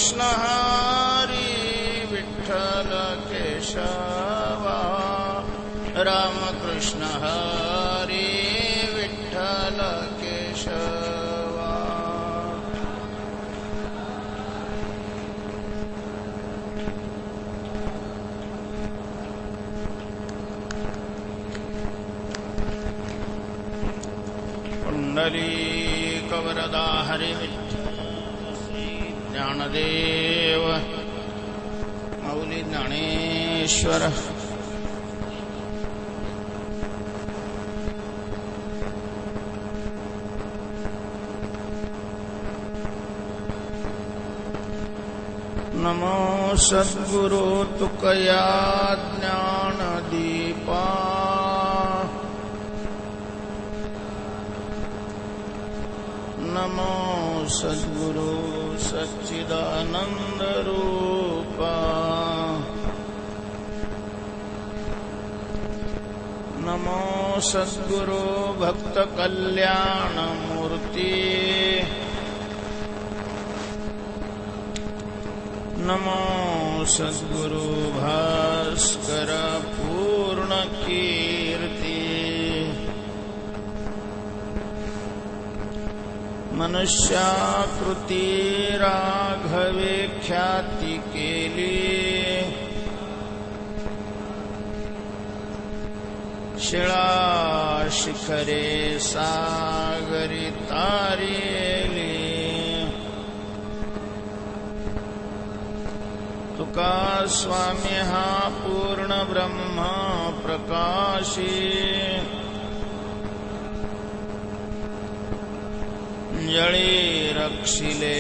रामकृष्ण हरी विठ्ठल केशवा रामकृष्ण हरी विठ्ठल केशवा पुंडलीक वरदा हरि ज्ञानदेव माऊली ज्ञानेश्वर नमो सद्गुरु तुकया ज्ञानदीपा नमो सद्गुरु सच्चिदानंद रूपा नमो सद्गुरु भक्त कल्याण मूर्ति नमो सद्गुरु भास्कर पूर्ण कीर्ति मनुष्याकृती राघवे ख्याती केली शिळा शिखरे सागरी तारेली तुका स्वामी हा पूर्ण ब्रह्म प्रकाशी जळी रक्षिले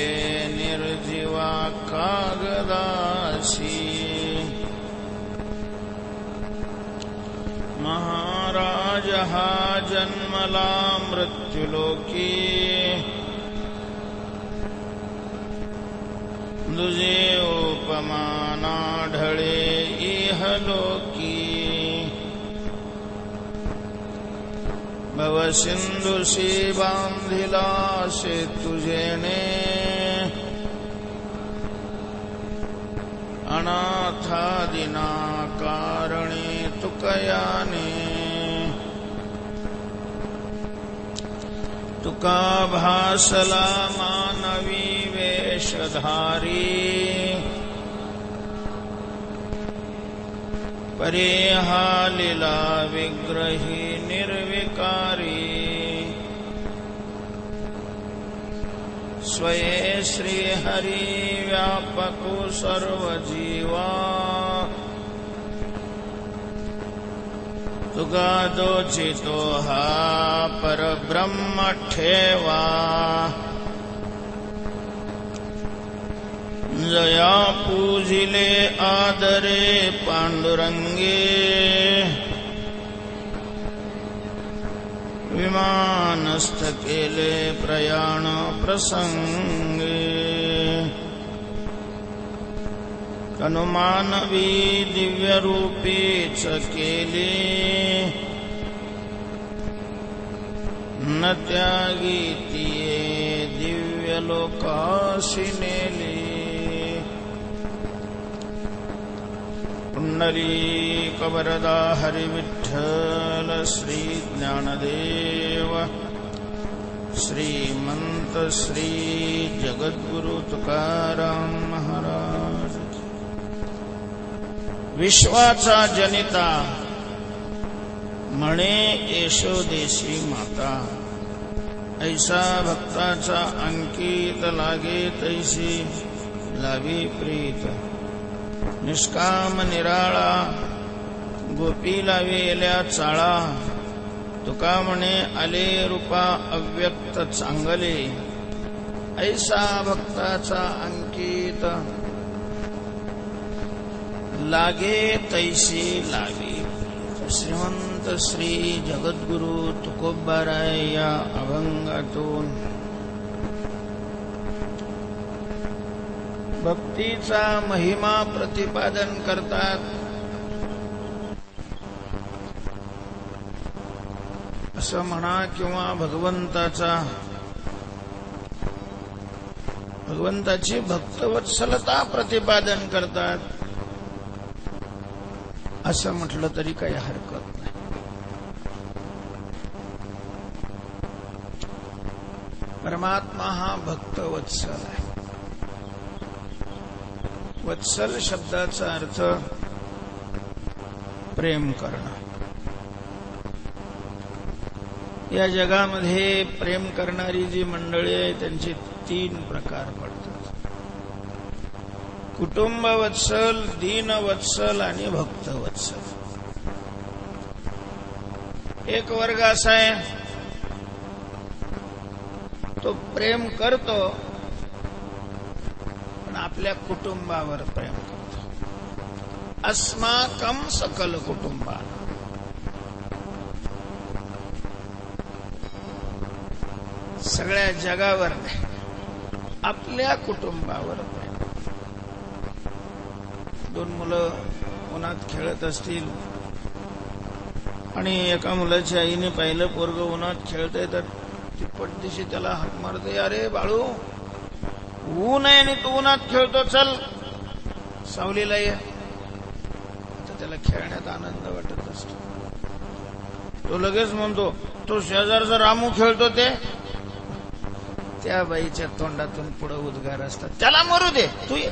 निर्जीवा कागदासी महाराज हा जन्मला मृत्युलोकी दुजे उपमाना ढळे इहलोकी भवसिंधुशी बांधिला सेतुजेने अनाथादिना कारणे तुकयाने तुका भासला मानवी वेशधारी परे हा लीला विग्रही निर्विकारी स्वये श्री हरि व्यापको सर्व जीवा तुगा दोचितो हा परब्रह्म ठेवा जया पूजिले आदरे पांडुरंगे विमानस्थ केले प्रयाण प्रसंगे हनुमानवी दिव्य रूपीच केले न त्यागी तिये दिव्य लोकाशी नेले पुंडलीक वरदा हरि विठ्ठल श्री ज्ञानदेव श्रीमंत श्री जगद्गुरु तुकाराम महाराज विश्वाचा जनिता म्हणे यशोदेशी माता ऐसा भक्ताचा अंकित लागे तैसी लावी प्रीत निष्काम निराळा गोपी लावेल्या चाळा तुका म्हणे आले रूपा अव्यक्त चांगले ऐसा भक्ताचा अंकित लागे तैसी लावी श्रीमंत श्री जगद्गुरु तुकोबाराय या अभंगातून भक्तीचा महिमा प्रतिपादन करतात. असं म्हणा किंवा भगवंताचा भगवंताची भक्तवत्सलता प्रतिपादन करतात असं म्हटलं तरी काही हरकत नाही. परमात्मा हा भक्तवत्सल आहे. वत्सल शब्दाचा अर्थ प्रेम करणं. या जगामध्ये प्रेम करणारी जी मंडळी आहे त्यांचे 3 प्रकार पडतात: कुटुंबवत्सल, दीनवत्सल आणि भक्तवत्सल. एक वर्ग असा आहे तो प्रेम करतो पण आपल्या कुटुंबावर प्रेम करतो. अस्माकं सकल कुटुंबा. सगळ्या जगावर नाही, आपल्या कुटुंबावर प्रेम. 2 मुलं उन्हात खेळत असतील आणि एका मुलाच्या आईने पाहिलं पोरगं उन्हात खेळतंय तर ती पटदिशी त्याला हाक मारते, अरे बाळू ऊन आहे आणि तू उन्हात खेळतो, चल सावलीला ये. आता त्याला खेळण्यात आनंद वाटत असतो. तो लगेच म्हणतो, तो शेजारचा रामू खेळतो ते. त्या बाईच्या तोंडातून पुढे उद्गार असतात, त्याला मरू दे, तू ये.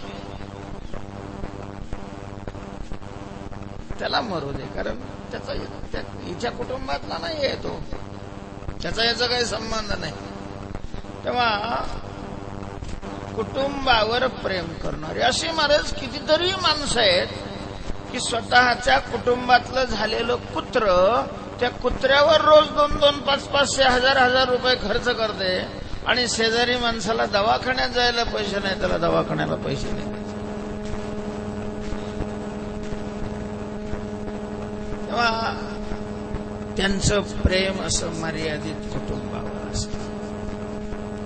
त्याला मरू दे, कारण त्याचा हिच्या कुटुंबातला नाही आहे तो, त्याचा याचा काही संबंध नाही. तेव्हा कुटुंबावर प्रेम करणारे अशी महाराज कितीतरी माणसं आहेत की स्वतःच्या कुटुंबातलं झालेलं कुत्र त्या कुत्र्यावर रोज 2-2, 500, 1000 रुपये खर्च करते आणि शेजारी माणसाला दवाखान्यात जायला पैसे नाही, त्याला दवाखान्याला पैसे नाही. तेव्हा त्यांचं प्रेम असं मर्यादित कुटुंबावर असतं.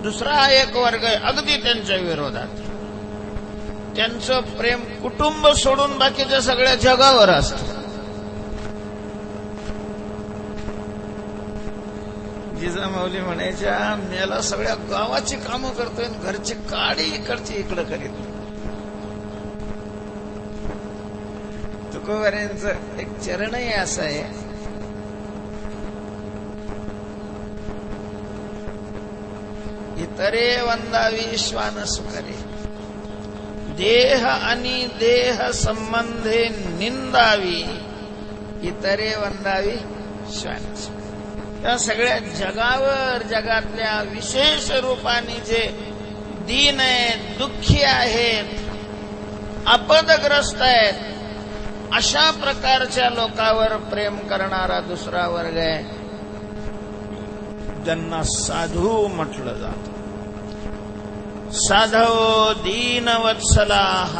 दुसरा एक वर्ग आहे अगदी त्यांच्या विरोधात. त्यांचं प्रेम कुटुंब सोडून बाकीच्या सगळ्या जगावर असतं. जिजामाऊली म्हणायच्या, मेला सगळ्या गावाची कामं करतोय, घरची काडी इकडची इकडं करीत. तुकोबाऱ्यांचं एक चरणही असं आहे, इतरे वंदावी श्वान सुकरे, देह आणि देह संबंधे निंदावी, इतरे वंदावी श्वान. त्या सगळ्या जगावर, जगातल्या विशेष रूपाने जे दीन आहेत, दुःखी आहेत, आपदग्रस्त आहेत, अशा प्रकारच्या लोकांवर प्रेम करणारा दुसरा वर्ग आहे, ज्यांना साधू म्हटलं जातं. साधव दीनवत्सलाः.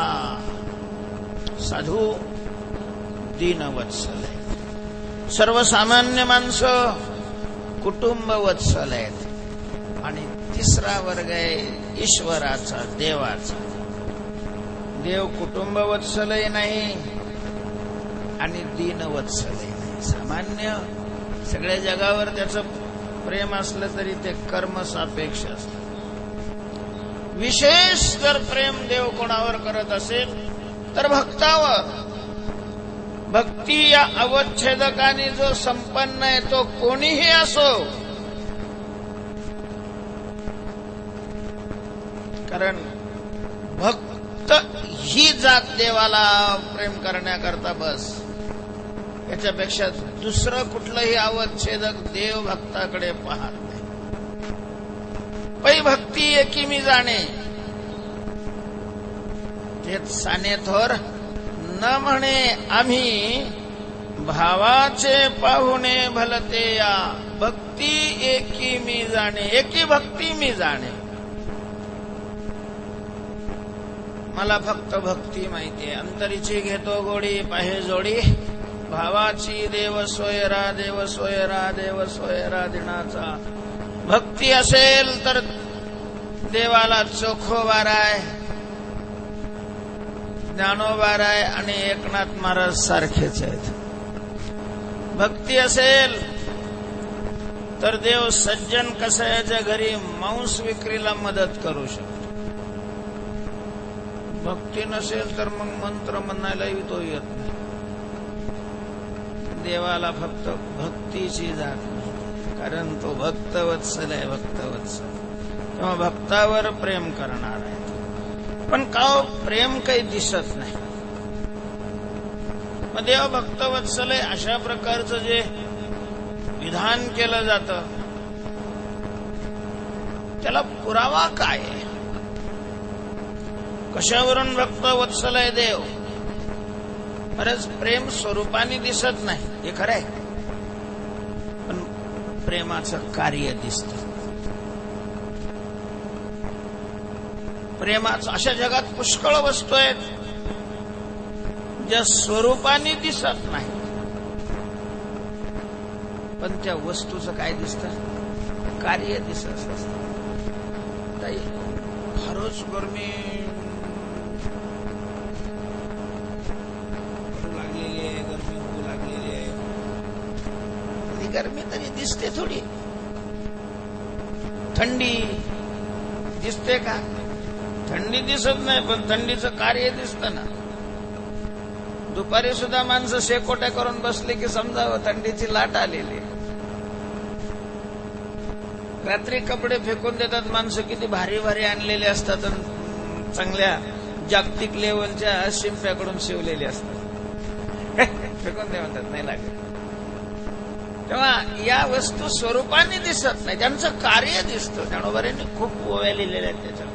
साधू दीनवत्सल आहे. सर्वसामान्य माणसं कुटुंबवत्सल आहेत. आणि तिसरा वर्ग आहे ईश्वराचा, देवाचा. देव कुटुंबवत्सलही नाही आणि दीनवत्सलही नाही. सामान्य सगळ्या जगावर त्याचं प्रेम असलं तरी ते कर्मसापेक्ष असतं. विशेष जर प्रेम देव कोणावर करत असेल तर भक्तावर. भक्ती या अवच्छेदकाने जो संपन्न आहे तो कोणीही असो, कारण भक्त ही जात देवाला प्रेम करण्याकरता बस. याच्यापेक्षा दुसरं कुठलंही अवच्छेदक देव भक्ताकडे पाहत नाही. पै भक्ती एकी मी जाणे, तेच साने थोर न म्हणे आम्ही, भावाचे पाहुणे भलते या, भक्ती एकी मी जाणे, एकी भक्ती मी जाणे. मला फक्त भक्ती माहितीये, अंतरीची घेतो गोडी पाहे जोडी, भावाची देव सोयरा, देव सोयरा, देव सोयरा दिनाचा. भक्ती असेल तर देवाला चोखोबाराय, ज्ञानोबाराय आणि एकनाथ महाराज सारखेच आहेत. भक्ती असेल तर देव सज्जन कसायाच्या घरी मांस विक्रीला मदत करू शकतो. भक्ती नसेल तर मग मंत्र म्हणायलाही तो येत नाही. देवाला फक्त भक्तीची जात नाही, कारण तो भक्तवत्सल आहे. भक्तवत्सल तेव्हा भक्तावर प्रेम करणार आहे. पण का प्रेम काही दिसत नाही. मग देव भक्तवत्सल आहे अशा प्रकारचं जे विधान केलं जातं त्याला पुरावा काय आहे? कशावरून भक्तवत्सल आहे देव? बरंच प्रेम स्वरूपाने दिसत नाही, हे खरं आहे, पण प्रेमाचं कार्य दिसतं. प्रेमाचं अशा जगात पुष्कळ वस्तू आहेत ज्या स्वरूपाने दिसत नाही, पण त्या वस्तूचं काय दिसतं? कार्य दिसत असतं. फारच गरमी लागलेली आहे, गरमी होऊ लागलेली आहे. ती गरमी तरी दिसते थोडी. थंडी दिसते का? थंडी दिसत नाही, पण थंडीचं कार्य दिसतं ना. दुपारी सुद्धा माणसं शेकोट्या करून बसले की समजावं थंडीची लाट आलेली. रात्री कपडे फेकून देतात माणसं, किती भारी भारी आणलेले असतात, चांगल्या जागतिक लेवलच्या शिंप्याकडून शिवलेले असतात, फेकून दे म्हणतात, नाही लागत. तेव्हा या वस्तू स्वरूपाने दिसत नाही, त्यांचं कार्य दिसतं. ज्ञानोबांनी खूप ओव्या लिहिलेल्या आहेत त्याच्यावर.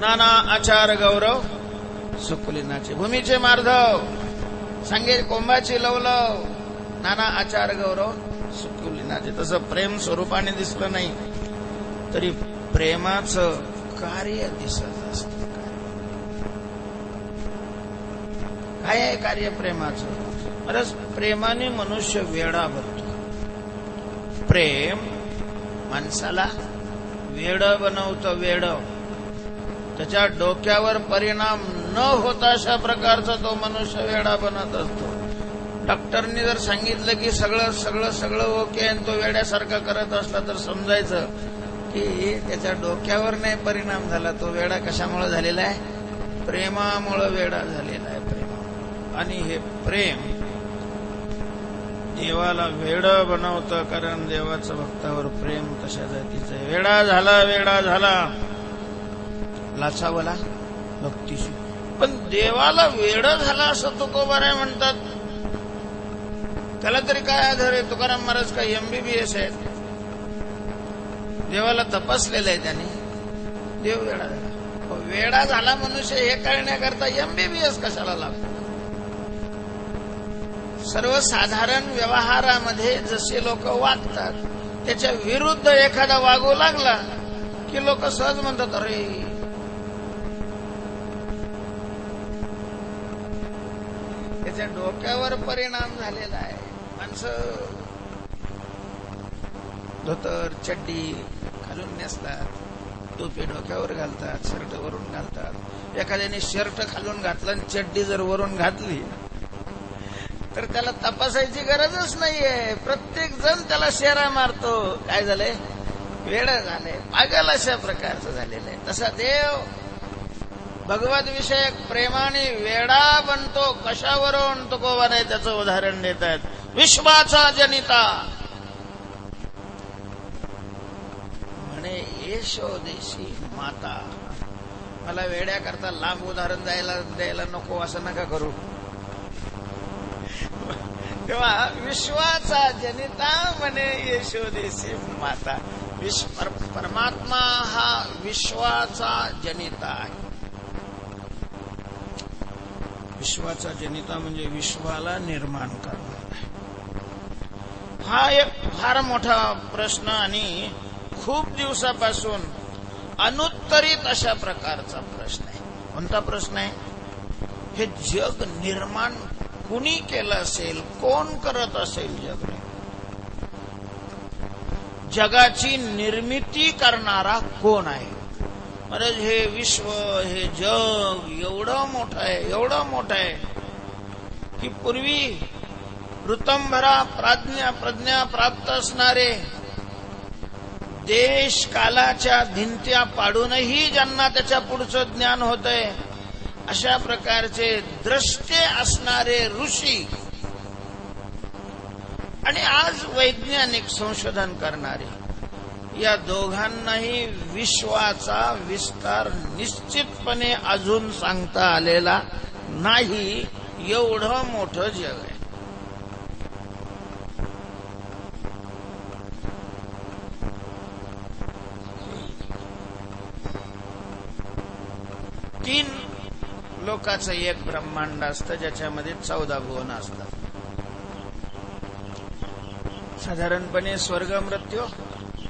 नाना आचार गौरव सुकुलिनाचे, भूमीचे मार्धव सांगे कोंबाची लवलव, नाना आचार गौरव सुकुलिनाचे. तसं प्रेम स्वरूपाने दिसलं नाही तरी प्रेमाचं कार्य दिसत असतं. काय आहे कार्य प्रेमाचं? बरंच प्रेमाने मनुष्य वेडा बनतो. प्रेम माणसाला वेड बनवतं. वेड त्याच्या डोक्यावर परिणाम न होता अशा प्रकारचा तो मनुष्य वेडा बनत असतो. डॉक्टरनी जर सांगितलं की सगळं सगळं सगळं ओके आणि तो वेड्यासारखा करत असला तर समजायचं की त्याच्या डोक्यावर नाही परिणाम झाला, तो वेडा कशामुळे झालेला आहे? प्रेमामुळे वेडा झालेला आहे. प्रेम. आणि हे प्रेम देवाला वेड बनवतं, कारण देवाचं भक्तावर प्रेम तशा जातीचं आहे. वेडा झाला, वेडा झाला लाचावला भक्तीशी. पण देवाला वेड झाला असं तुकोबाराय म्हणतात. त्याला तरी काय आधार आहे? तुकाराम महाराज काय MBBS आहेत? देवाला तपासलेलं आहे त्याने. देव वेडा झाला. वेडा झाला मनुष्य हे कळण्याकरता MBBS कशाला लागतो? सर्वसाधारण व्यवहारामध्ये जसे लोक वागतात त्याच्या विरुद्ध एखादा वागू लागला की लोक सहज म्हणतात, अरे त्याच्या डोक्यावर परिणाम झालेला आहे. माणसं धोतर चड्डी घालून नेसतात, टोपी डोक्यावर घालतात, शर्ट वरून घालतात. एखाद्याने शर्ट खालून घातला आणि चड्डी जर वरून घातली तर त्याला तपासायची गरजच नाहीये. प्रत्येक जण त्याला शेरा मारतो. काय झालंय? वेड झालंय, पागल अशा प्रकारचं झालेलं आहे. तसा देव भगवत विषयक प्रेमाने वेडा बनतो. कशावरून? तुकोबाराय त्याचं उदाहरण देत आहेत. विश्वाचा जनिता म्हणे यशोदेशी माता. मला वेड्या करता लांब उदाहरण द्यायला नको, असं नका करू. तेव्हा विश्वाचा जनिता म्हणे यशोदेशी माता. परमात्मा हा विश्वाचा जनिता आहे. विश्वाचा जनिता म्हणजे विश्वाला निर्माण करणार आहे. हा एक फार मोठा प्रश्न आणि खूप दिवसापासून अनुत्तरित अशा प्रकारचा प्रश्न आहे. कोणता प्रश्न आहे? हे जग निर्माण कुणी केलं असेल? कोण करत असेल? जग जगाची निर्मिती करणारा कोण आहे? अरे हे विश्व, हे जग एवढं मोठं आहे, एवढं मोठं आहे की पूर्वी ऋतंभरा प्रज्ञा प्राप्त असणारे देश कालाच्या भिंत्या पाडूनही ज्यांना त्याच्या पुढचं ज्ञान होतंय अशा प्रकारचे द्रष्टे असणारे ऋषी आणि आज वैज्ञानिक संशोधन करणारे, या दोघांनाही विश्वाचा विस्तार निश्चितपणे अजून सांगता आलेला नाही. एवढं मोठं जग आहे. तीन लोकांचं एक ब्रह्मांड असतं ज्याच्यामध्ये 14 भुवन असतात. साधारणपणे स्वर्ग, मृत्यू,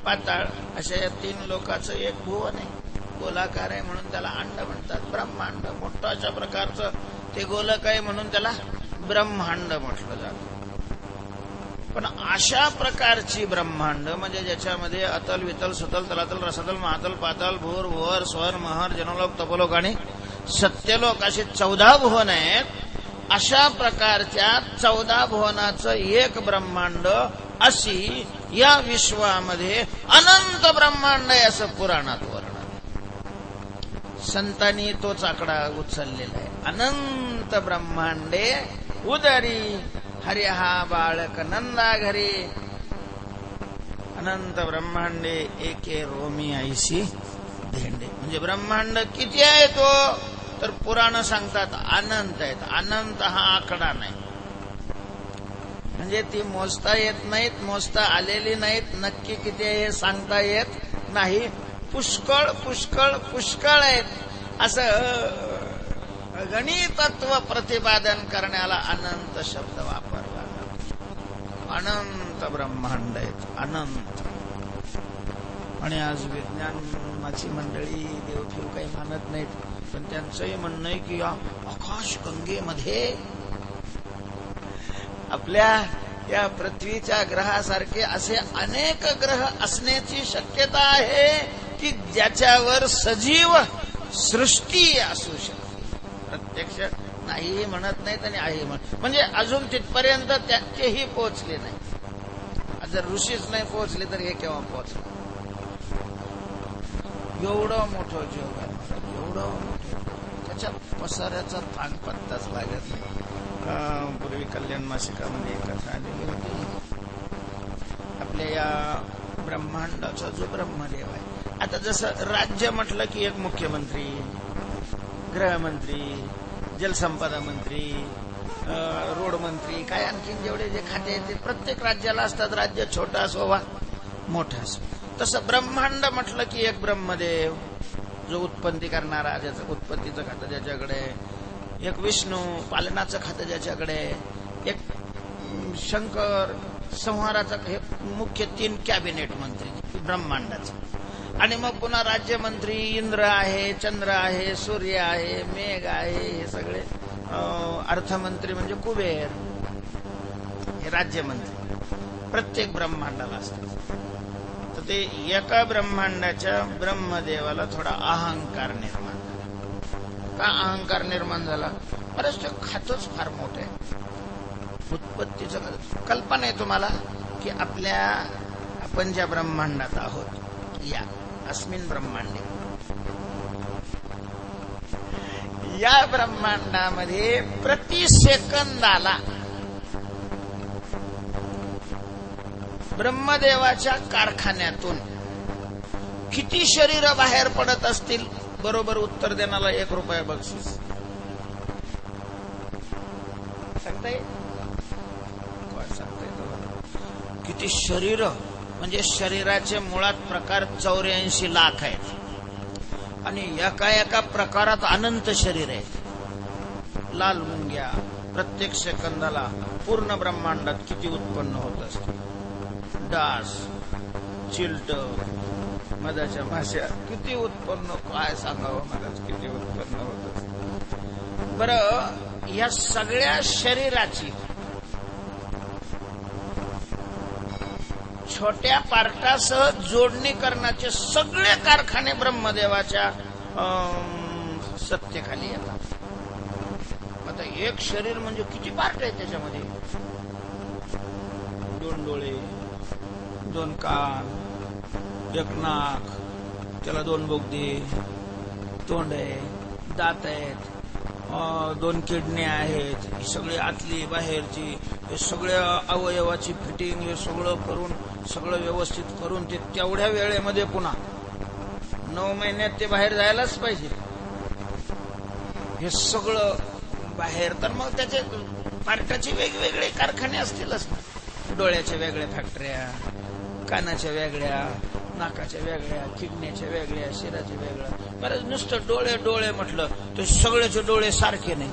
पाताळ अशा या 3 लोकांचं एक भुवन आहे. गोलाकार आहे म्हणून त्याला अंड म्हणतात. ब्रह्मांड मोठं अशा प्रकारचं ते गोलक आहे म्हणून त्याला ब्रह्मांड म्हटलं जातं. पण अशा प्रकारची ब्रह्मांड म्हणजे ज्याच्यामध्ये अतल, वितल, सुतल, तलातल, रसातल, महातल, पाताल, भूर, भुवर, स्वर, महर, जनलोक, तपलोक आणि सत्यलोक असे 14 भुवन आहेत. अशा प्रकारच्या 14 भुवनाचं एक ब्रह्मांड अशी या विश्वामध्ये अनंत ब्रह्मांड आहे असं पुराणात वर्णन. संतांनी तोच आकडा उचललेला आहे. अनंत ब्रह्मांडे उदरी हरी हा बाळक नंदा घरी. अनंत ब्रह्मांडे एके रोमी ऐशी धेंडे. म्हणजे ब्रह्मांड किती आहे तो तर पुराण सांगतात अनंत आहेत. अनंत हा आकडा नाही म्हणजे ती मोजता येत नाहीत, मोजता आलेली नाहीत. नक्की किती आहे हे सांगता येत नाही. पुष्कळ पुष्कळ पुष्कळ आहेत असं गणितत्व प्रतिपादन करण्याला अनंत शब्द वापरला. अनंत ब्रह्मांड आहेत, अनंत. आणि आज विज्ञानाची मंडळी देवदेव काही मानत नाहीत, पण त्यांचंही म्हणणं आहे की या आकाशगंगेमध्ये आपल्या या पृथ्वीच्या ग्रहासारखे असे अनेक ग्रह असण्याची शक्यता आहे की ज्याच्यावर सजीव सृष्टी असू शकते. प्रत्यक्ष नाही म्हणत नाहीत आणि आहे म्हणजे अजून तिथपर्यंत त्याचेही पोहोचले नाही. जर ऋषीच नाही पोहोचले तर हे केव्हा पोहोचले. एवढं मोठं जग आहे, एवढं मोठं. त्याच्या पसाऱ्याचा थांग पत्ताच लागत नाही. पूर्वी कल्याण मासिकामध्ये कथा आलेली होती. आपल्या या ब्रह्मांडाचा जो ब्रह्मदेव आहे, आता जसं राज्य म्हटलं की एक मुख्यमंत्री, गृहमंत्री, जलसंपदा मंत्री, रोड मंत्री, काय आणखीन जेवढे जे खाते आहेत ते प्रत्येक राज्याला असतात. राज्य छोटा असो वा मोठा असो. तसं ब्रह्मांड म्हटलं की एक ब्रह्मदेव जो उत्पत्ती करणारा, ज्याचं उत्पत्तीचं खातं ज्याच्याकडे, एक विष्णू पालनाचं खातं ज्याच्याकडे, एक शंकर संहाराचं. हे मुख्य 3 कॅबिनेट मंत्री ब्रह्मांडाचं. आणि मग पुन्हा राज्यमंत्री इंद्र आहे, चंद्र आहे, सूर्य आहे, मेघ आहे. हे सगळे अर्थमंत्री म्हणजे कुबेर, हे राज्यमंत्री प्रत्येक ब्रह्मांडाला असतात. तर ते एका ब्रह्मांडाच्या ब्रह्मदेवाला थोडा अहंकार निर्माण झाला. का अहंकार निर्माण झाला? बरंच ते खातच फार मोठं आहे. उत्पत्तीचं कल्पना आहे तुम्हाला की आपण ज्या ब्रह्मांडात आहोत, या अस्मिन ब्रह्मांडे, या ब्रह्मांडामध्ये प्रति सेकंदाला ब्रह्मदेवाच्या कारखान्यातून किती शरीर बाहेर पडत असतील? बरोबर उत्तर देण्याला 1 रुपया बक्षीस. सांगता येईल? किती शरीर म्हणजे शरीराचे मुळात प्रकार 84 लाख आहेत आणि एका एका प्रकारात अनंत शरीर आहेत. लाल मुंग्या प्रत्येक सेकंदाला पूर्ण ब्रह्मांडात किती उत्पन्न होत असते. डास, चिलट, मधाच्या माश्या किती उत्पन्न, काय सांगावं मला, किती उत्पन्न होत असते. बरं, या सगळ्या शरीराची छोट्या पार्टासह जोडणी करण्याचे सगळे कारखाने ब्रह्मदेवाच्या सत्तेखाली येतात. आता एक शरीर म्हणजे किती पार्ट आहे त्याच्यामध्ये? 2 डोळे, 2 कान, एक नाक, त्याला 2 बोगदे, तोंड आहे, दात आहेत, 2 किडण्या आहेत, ही सगळी आतली बाहेरची, हे सगळ्या अवयवाची फिटिंग, हे सगळं करून, सगळं व्यवस्थित करून ते तेवढ्या वेळेमध्ये पुन्हा 9 महिन्यात ते बाहेर जायलाच पाहिजे. हे सगळं बाहेर, तर मग त्याचे पार्टाचे वेगवेगळे कारखाने असतीलच ना. डोळ्याच्या वेगळ्या फॅक्टऱ्या, कानाच्या वेगळ्या, नाकाच्या वेगळ्या, किडण्याच्या वेगळ्या, शिराच्या वेगळ्या. बरं, नुसतं डोळे डोळे म्हटलं तर सगळ्याचे डोळे सारखे नाही.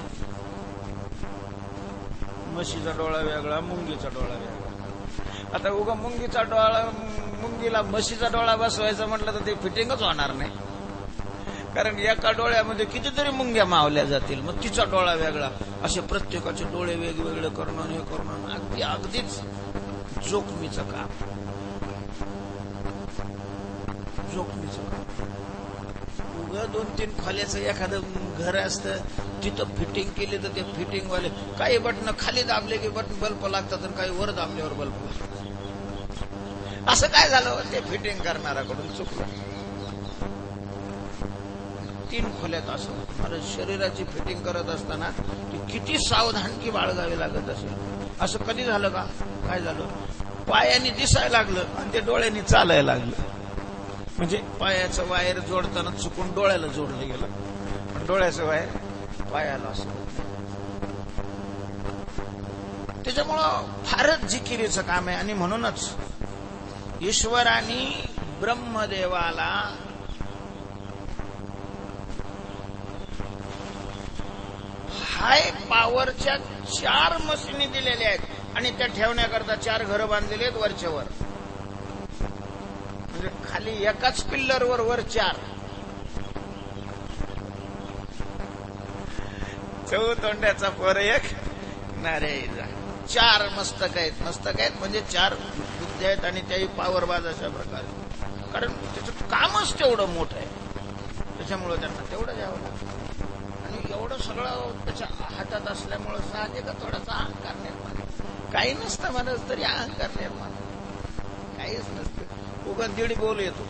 म्हशीचा डोळा वेगळा, मुंगीचा डोळा वेगळा. आता उगा मुंगीचा डोळा, मुंगीला म्हशीचा डोळा बसवायचा म्हटलं तर ते फिटिंगच होणार नाही. कारण एका डोळ्यामध्ये कितीतरी मुंग्या मावल्या जातील, मग तिचा डोळा वेगळा. असे प्रत्येकाचे डोळे वेगवेगळे करणं, हे करणं अगदीच जोखमीचं काम. जोखमीचं काम. उगा 2-3 खोल्याचं एखादं घर असतं, तिथं फिटिंग केली तर ते फिटिंग वाले काही बटन खाली दाबले की बटन बल्ब लागतात आणि काही वर दाबल्यावर बल्ब लागतात. असं काय झालं, ते फिटिंग करणाऱ्याकडून चुकलं. 3 खोल्यात असं मला शरीराची फिटिंग करत असताना ती किती सावधानकी बाळगावी लागत असेल. असं कधी झालं का? काय झालं, पायाने दिसायला लागलं आणि ते डोळ्यांनी चालायला लागलं. म्हणजे पायाचं वायर जोडताना चुकून डोळ्याला जोडलं गेलं, डोळ्याचं वायर पायाला असं. त्याच्यामुळं फारच जिकिरीचं काम आहे. आणि म्हणूनच ईश्वराने ब्रह्मदेवाला हाय पॉवरच्या 4 मशिनी दिलेल्या आहेत आणि त्या ठेवण्याकरता 4 घरं बांधलेली आहेत वरच्यावर. म्हणजे खाली एकाच पिल्लरवर वर 4. चौतोंड्याचा पोर एक, नारेजा. 4 मस्तक आहेत. मस्तक आहेत म्हणजे 4 बुद्ध्या आहेत आणि त्याही पॉवरबाज अशा प्रकारे. कारण त्याचं कामच तेवढं मोठं आहे, त्याच्यामुळं त्यांना तेवढं द्यावं लागतं. एवढं सगळं त्याच्या हातात असल्यामुळं साहजिक थोडासा अहंकार निर्माण. काही नसतं म्हणत तरी अहंकार निर्माण, काहीच नसतं. उगा दीड बोल येतो,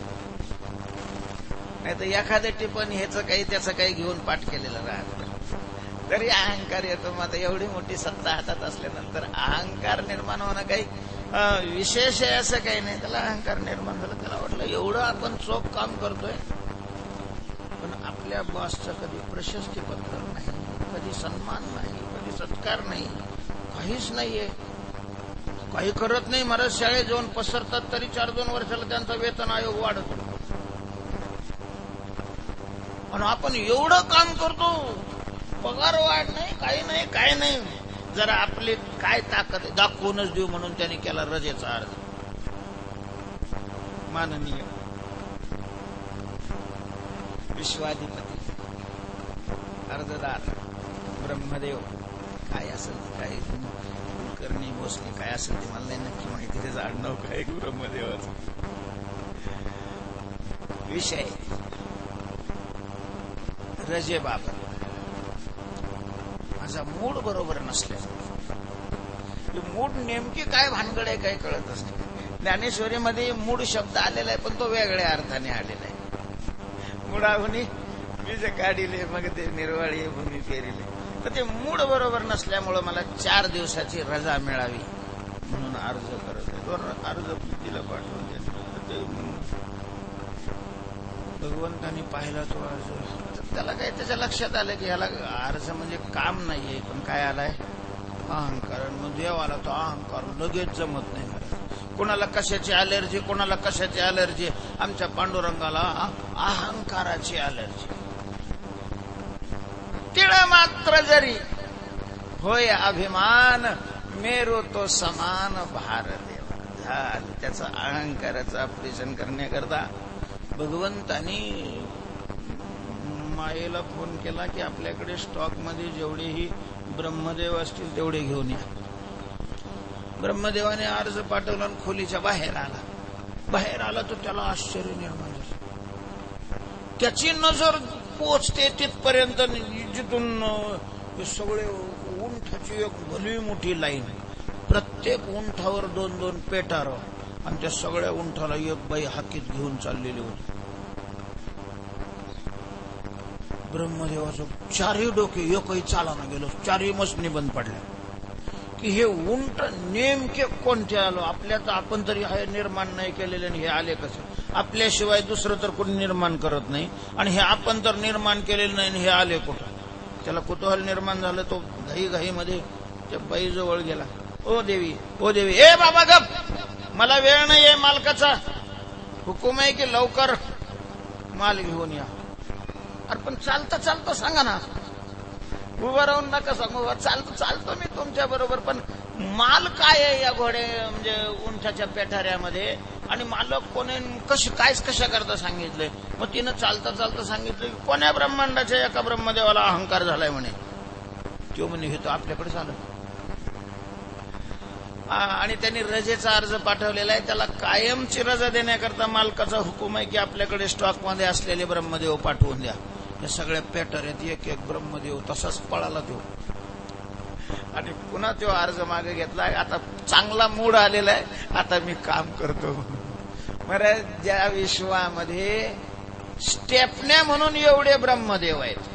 नाही तर एखादं टिपण ह्याचं काही त्याचं काही घेऊन पाठ केलेलं राहत तरी अहंकार येतो. मग आता एवढी मोठी सत्ता हातात असल्यानंतर अहंकार निर्माण होणं काही विशेष आहे असं काही नाही. त्याला अहंकार निर्माण झाला. त्याला वाटलं एवढं आपण चोख काम करतोय, आपल्या बॉसचं कधी प्रशस्तीपत्र नाही, कधी सन्मान नाही, कधी सत्कार नाही, काहीच नाहीये. काही करत नाही. महाराज शाळेत जाऊन पसरतात तरी 4-2 वर्षाला त्यांचा वेतन आयोग वाढतो. आणि आपण एवढं काम करतो, पगार वाढ नाही, काही नाही, काय नाही. जरा आपली काय ताकद दाखवूनच देऊ म्हणून त्यांनी केला रजेचा अर्ज. माननीय विश्वाधिपती अर्जदार ब्रह्मदेव, काय असेल काय कुलकर्णी भोसले काय असेल ते मला नाही नक्की माहिती, त्याचं आडनाव काय ब्रह्मदेवाचं. विषय रजेबाबत माझा मूड बरोबर नसल्याचा. मूड नेमकी काय भानगड आहे काही कळतच नाही. ज्ञानेश्वरीमध्ये मूड शब्द आलेला आहे पण तो वेगळ्या अर्थाने आलेला आहे. मुडाहुनी बीज काढिले मग ते निर्वाळी भूमी पेरिले. तर ते मूड बरोबर नसल्यामुळं मला 4 दिवसाची रजा मिळावी म्हणून अर्ज करत आहे. अर्ज तिला पाठवून ते भगवंतानी पाहिला तो अर्ज. त्याला काही त्याच्या लक्षात आलं की ह्याला अर्ज म्हणजे काम नाहीये, पण काय आलाय अहंकार. मग देवाला तो अहंकार लगेच जमत नाही. कोणाला कशाची अलर्जी, कोणाला कशाची अलर्जी. आमच्या पांडुरंगाला अहंकाराची अलर्जी. तिळ मात्र जरी होय अभिमान, मेरो तो समान भारदेव. झालं त्याचं अहंकाराचं ऑपरेशन करण्याकरता भगवंतानी मायेला फोन केला की आपल्याकडे स्टॉक मध्ये जेवढेही ब्रह्मदेव असतील तेवढे घेऊन या. ब्रह्मदेवाने अर्ज पाठवला आणि खोलीच्या बाहेर आला. बाहेर आला तर त्याला आश्चर्य निर्माण झालं. त्याची नजर पोचते तिथपर्यंत जिथून सगळे उंठाची एक भली मोठी लाईन, प्रत्येक उंठावर 2-2 पेटार आणि त्या सगळ्या उंठाला एक बाई हाकीत घेऊन चाललेली होती. ब्रह्मदेवाचं चारही डोके एकही चालाना गेलो, चारही मसनी बंद पडल्या. की हे उंट नेमके कोणते आलो? आपल्यात आपण तरी हे निर्माण नाही केलेले आणि हे आले कसे? आपल्याशिवाय दुसरं तर कोणी निर्माण करत नाही आणि हे आपण तर निर्माण केलेलं नाही आणि हे आले कुठं? त्याला कुतूहल निर्माण झालं. तो घाईमध्ये त्या बाईजवळ गेला. ओ देवी, ओ देवी, ए बाबा गप, मला वेळ नाही आहे, मालकाचा हुकूम आहे की लवकर माल घेऊन या. अरे पण चालता चालता सांगा ना, उभं राहून नका सांगू. चालतो मी तुमच्या बरोबर, पण माल काय आहे या घोडे म्हणजे उंठाच्या पेठाऱ्यामध्ये, आणि मालक कोणी कशा करता सांगितलंय. मग तिनं चालता चालता सांगितलं की कोण्या ब्रह्मांडाच्या एका ब्रह्मदेवाला अहंकार झालाय म्हणे. तो म्हणे हे तो आपल्याकडे झालं. आणि त्यांनी रजेचा अर्ज पाठवलेला आहे. त्याला कायमची रजा देण्याकरता मालकाचा हुकूम आहे की आपल्याकडे स्टॉकमध्ये असलेले ब्रह्मदेव पाठवून द्या. या सगळ्या पेटऱ्यात एक एक ब्रह्मदेव तसाच पळाला तो. आणि पुन्हा तो अर्ज मागे घेतला. आता चांगला मूड आलेला आहे, आता मी काम करतो. बरं, ज्या विश्वामध्ये स्टेपण्या म्हणून एवढे ब्रह्मदेव आहेत,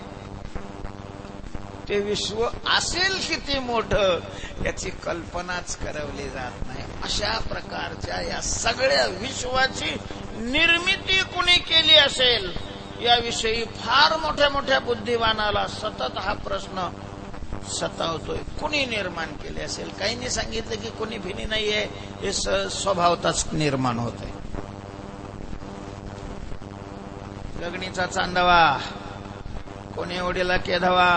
ते विश्व असेल किती मोठं याची कल्पनाच करवली जात नाही. अशा प्रकारच्या या सगळ्या विश्वाची निर्मिती कुणी केली असेल याविषयी फार मोठ्या मोठ्या बुद्धिवानाला सतत हा प्रश्न सतावतोय. कुणी निर्माण केले असेल? काहींनी सांगितलं की कुणी भिनी नाहीये, हे स्वभावताच निर्माण होत आहे. गगनीचा चांदवा कोणी ओढीला केधवा,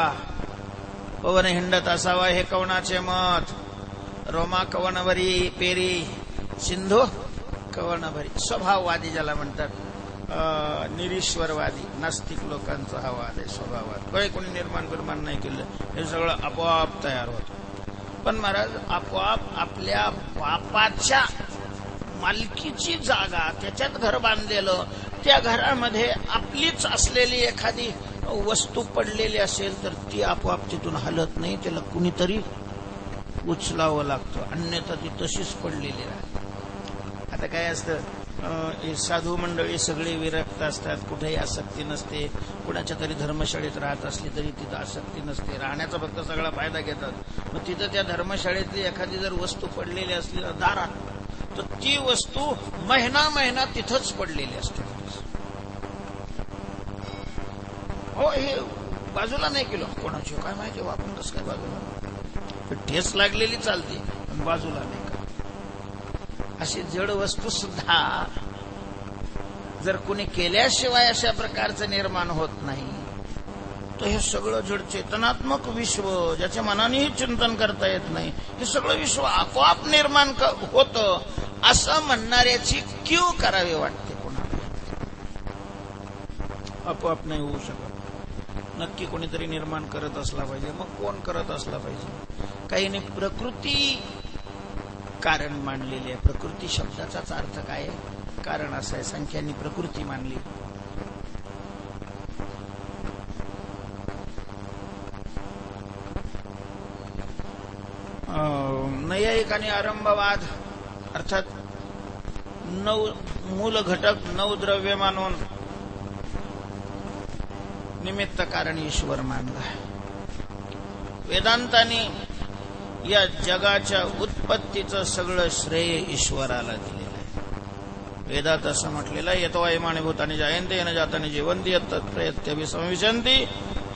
पवन हिंडत असावा हे कवनाचे मत. रोमा कवनभरी पेरी, सिंधू कवनभरी. स्वभाववादी ज्याला म्हणतात, निरीश्वरवादी नास्तिक लोकांचा हा वाद आहे. स्वभाववाद कोणी निर्माण नाही केलं, हे सगळं आपोआप तयार होतं. पण महाराज, आपोआप आपल्या बापाच्या मालकीची जागा, त्याच्यात घर बांधलेलं, त्या घरामध्ये आपलीच असलेली एखादी वस्तू पडलेली असेल तर ती आपोआप तिथून हलत नाही, त्याला कुणीतरी उचलावं लागतं, अन्यथा ती तशीच पडलेली राहते. आता काय असतं, साधू मंडळी सगळे विरक्त असतात, कुठेही आसक्ती नसते. कुणाच्या तरी धर्मशाळेत राहत असली तरी तिथं आसक्ती नसते, राहण्याचा फक्त सगळा फायदा घेतात. मग तिथं त्या धर्मशाळेतली एखादी जर वस्तू पडलेली असली दारात, तर ती वस्तू महिना तिथंच पडलेली असते. हो, हे बाजूला नाही केलं, कोणाची काय माहिती, आपण कसं काय बाजूला, ठेस लागलेली चालते पण बाजूला नाही का. अशी जड वस्तू सुद्धा जर कुणी केल्याशिवाय अशा प्रकारचं निर्माण होत नाही, तर हे सगळं जड चेतनात्मक विश्व, ज्याच्या मनानेही चिंतन करता येत नाही, हे सगळं विश्व आपोआप निर्माण होतं असं म्हणणाऱ्याची क्यू करावी वाटते. कोणाला आपोआप नाही होऊ शकत. नक्की कोणीतरी निर्माण करत असला पाहिजे. मग कोण करत असला पाहिजे? काहींनी प्रकृती कारण मानलेली आहे. प्रकृती शब्दाचाच अर्थ काय आहे? कारण असं आहे. संख्यांनी प्रकृती मानली. नैयायिकांनी आरंभवाद अर्थात 9 मूल घटक 9 द्रव्य मानून निमित्त कारण ईश्वर मानला. वेदांतांनी या जगाच्या उत्पत्तीचं सगळं श्रेय ईश्वराला दिलेलं आहे. वेदात असं म्हटलेलं आहे, यतो अयमानि भूतानि जायन्ते येन जातानि जीवन्ति तत्प्रयत्यभिसंविशन्ति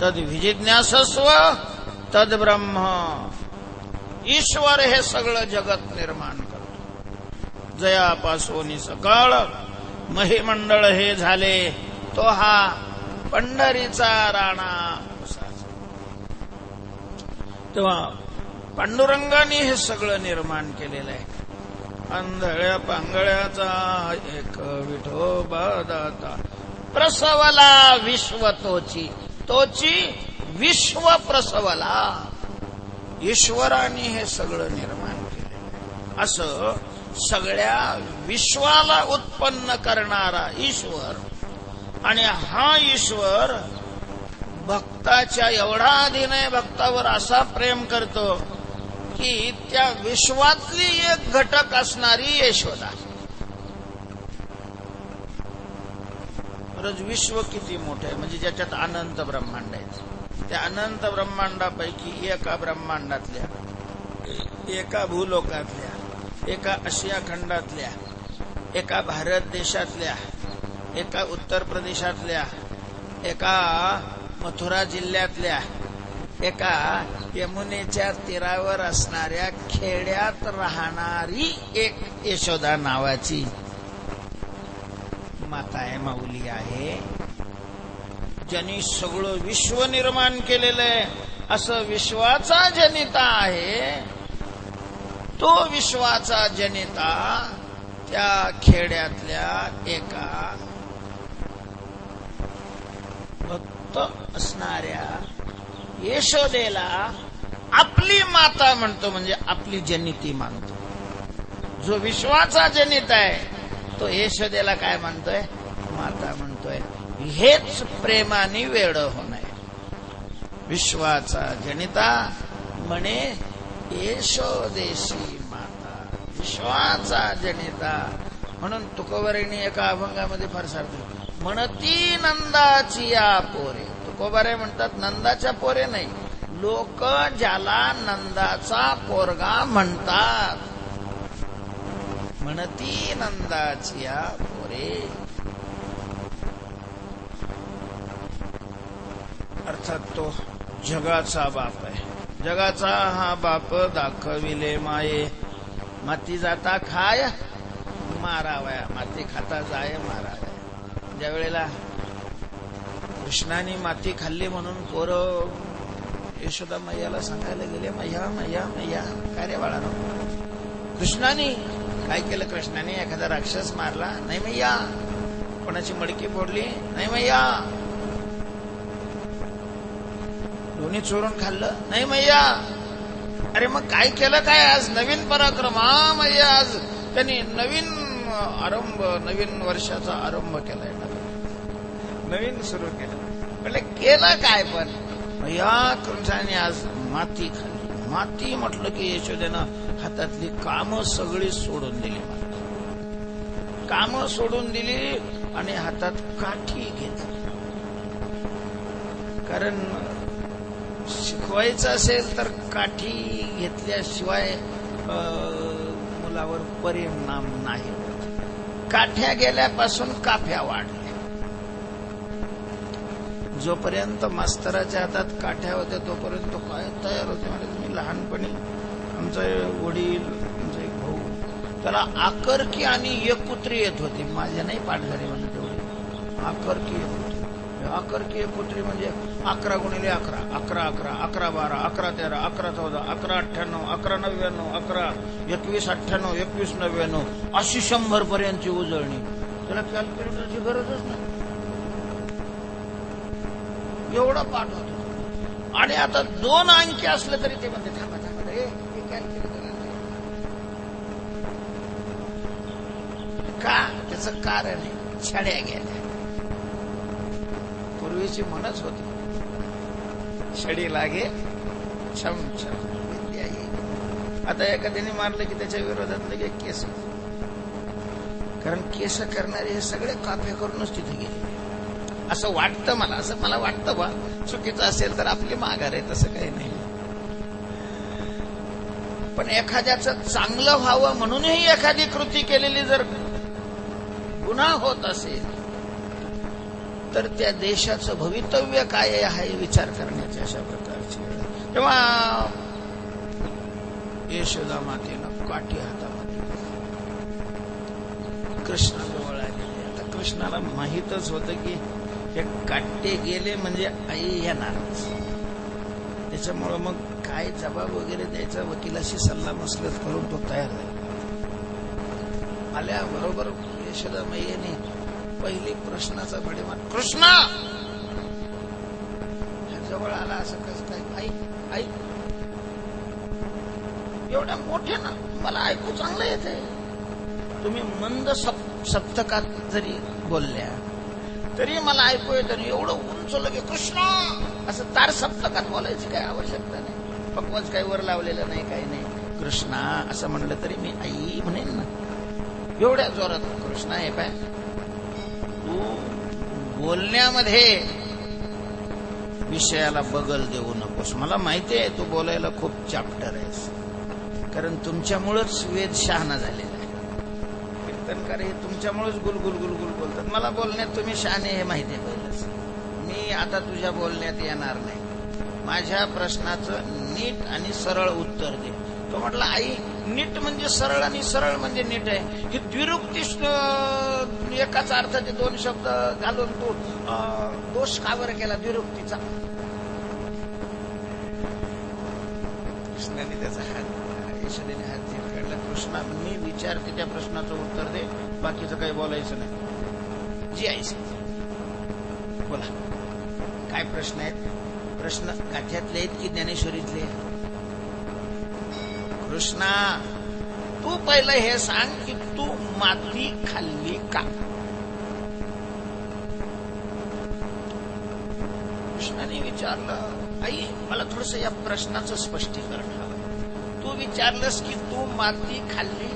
तद विजिज्ञासस्व तद ब्रह्म. ईश्वर हे सगळं जगत निर्माण करतो. जयापासोनी सकाळ महिमंडळ हे झाले, तो हा पंढरीचा राणा. तेव्हा पांडुरंगाने हे सगळं निर्माण केलेलं आहे. आंधळ्या पांगळ्याचा एक विठोबा दाता, प्रसवला विश्व तोची, तोची विश्व प्रसवला. ईश्वराने हे सगळं निर्माण केलेलं. असं सगळ्या विश्वाला उत्पन्न करणारा ईश्वर, आणि हा ईश्वर भक्ताच्या एवढा अधीनय भक्तावर असा प्रेम करतो की त्या विश्वातली एक घटक असणारी यशोदा, खरंच विश्व किती मोठं आहे, म्हणजे ज्याच्यात अनंत ब्रह्मांड आहेत. त्या अनंत ब्रह्मांडापैकी एका ब्रह्मांडातल्या, एका भूलोकातल्या, एका आशिया खंडातल्या, एका भारत देशातल्या, एका उत्तर प्रदेशातल्या, एका मथुरा जिल्ह्यातल्या, एका यमुनेच्या तीरावर असणाऱ्या खेड्यात राहणारी एक यशोदा नावाची माता आहे, माऊली आहे, ज्यांनी सगळं विश्व निर्माण केलेलं आहे. असं विश्वाचा जनिता आहे. तो विश्वाचा जनिता त्या खेड्यातल्या एका भक्त असणाऱ्या यशोदेला आपली माता म्हणतो, म्हणजे आपली जनिती मानतो. जो विश्वाचा जनित आहे तो यशोदेला काय म्हणतोय? माता म्हणतोय. हेच प्रेमाने वेड होणं. विश्वाचा जनिता म्हणे यशोदेशी माता, विश्वाचा जनिता. म्हणून तुकोबारांनी एका अभंगामध्ये फार सारखं म्हणती नंदाची या पोरे. तुकोबारे म्हणतात नंदाच्या पोरे नाही, लोक ज्याला नंदाचा पोरगा म्हणतात. म्हणती नंदाची या पोरे, अर्थात तो जगाचा बाप आहे. जगाचा हा बाप दाखविले माये, माती जाता खाय मारावया, माती खाता जाय मारावया. ज्या वेळेला कृष्णाने माती खाल्ली म्हणून पोरं यशोदा मैयाला सांगायला गेले, मैया मैया मैया काय रे बाळा. कृष्णाने काय केलं? कृष्णाने एखादा राक्षस मारला नाही मैया, कोणाची मडकी फोडली नाही मैया, दोन्ही चोरून खाल्लं नाही मैया. अरे मग काय केलं? काय आज नवीन पराक्रम. हा मैया, आज त्यांनी नवीन आरंभ, नवीन वर्षाचा आरंभ केलाय, नवीन सुरू केलं. म्हणजे केलं काय? पण मैया कृष्णाने आज माती खाल्ली. माती म्हटलं की यशोदेनं हातातली कामं सगळी सोडून दिली, कामं सोडून दिली आणि हातात काठी घेतली. कारण शिकवायचं असेल तर काठी घेतल्याशिवाय मुलावर परिणाम नाही. काठ्या गेल्यापासून काफ्या वाढल्या. जोपर्यंत मास्तराच्या हातात काठ्या होत्या तोपर्यंत तो काय तयार होते. म्हणजे मी लहानपणी आमचा वडील, आमचा एक भाऊ, त्याला आकरकी आणि एकपुत्री येत होती. माझ्या नाही पाठ झाली म्हणजे तेवढी. आकरकी एकपुत्री, आकरकी एकपुत्री म्हणजे 11 गुणिले 11, 11 11, 11 12, 11 13, 11 14, 11 98, 11 99, 11 21 98, 21 99 अशी 100 पर्यंतची उजळणी. त्याला कॅल्क्युलेटरची गरजच नाही, एवढा पाठ होत. आणि आता 2 अंकी असले तरी ते म्हणते थांबा थांबा, हे कॅल्क्युलेटर का? त्याचं कारण आहे छड्या गेल्या. पूर्वीची म्हणच होती, छडी लागे छम छम विद्या येईल. आता एखाद्याने मारलं की त्याच्या विरोधात लगे केस. कारण केस करणारे हे सगळे काफे करूनच तिथे गेले असं वाटतं मला. असं मला वाटतं बा, चुकीचं असेल तर आपली माघार आहे, तसं काही नाही. पण एखाद्याचं चांगलं व्हावं म्हणूनही एखादी कृती केलेली जर गुन्हा होत असेल तर त्या देशाचं भवितव्य काय आहे विचार करण्याची अशा प्रकारची. तेव्हा यशोदा मातेनं काठी हातामध्ये कृष्णाजवळ आलेली. आता कृष्णाला माहीतच होतं की हे काटे गेले म्हणजे आई येणारच. त्याच्यामुळं मग काय जबाब वगैरे द्यायचा, वकिलाशी सल्ला मसलत करून तो तयार झाला. आल्याबरोबर यशोदा मैयाने पहिली प्रश्नाचा भडीमार, कृष्णा जवळ आला. असं कसं काय? आई आई एवढ्या मोठे ना, मला ऐकू चांगलं येते. तुम्ही मंद सप्तकात जरी बोलल्या तरी मला ऐकू येतं. एवढं उंच लगे कृष्णा असं तार सप्तकात बोलायची काय आवश्यकता नाही. पक्वच काही वर लावलेलं नाही, काही नाही. कृष्णा असं म्हणलं तरी मी आई म्हणेन ना. एवढ्या जोरात कृष्णा हे काय तू बोलण्यामध्ये विषयाला बगल देऊ नकोस. मला माहिती आहे तू बोलायला खूप चॅप्टर आहेस, कारण तुमच्यामुळेच वेद शहाणा झालेला आहे. कीर्तनकार हे तुमच्यामुळेच गुलगुल गुलगुल बोलतात. मला बोलण्यात तुम्ही शहाणे हे माहिती आहे पहिलंच. मी आता तुझ्या बोलण्यात येणार नाही. माझ्या प्रश्नाचं नीट आणि सरळ उत्तर दे. तो म्हटला, आई नीट म्हणजे सरळ आणि सरळ म्हणजे नीट आहे. ही द्विरुक्ती एकाच अर्थाचे दोन शब्द घालून तू दोष का बरं केला द्विरुक्तीचा? कृष्णाने त्याचा हात, यशोदेने हात काढला. कृष्णा, मी विचारते त्या प्रश्नाचं उत्तर दे, बाकीचं काही बोलायचं नाही. जी आई बोला, काय प्रश्न आहेत? प्रश्न गाठ्यातले आहेत की ज्ञानेश्वरीतले? कृष्णा, तू पहिलं हे सांग की तू माती खाल्ली का? कृष्णाने विचारलं, आई मला थोडस या प्रश्नाचं स्पष्टीकरण हवं. तू विचारलंस की तू माती खाल्ली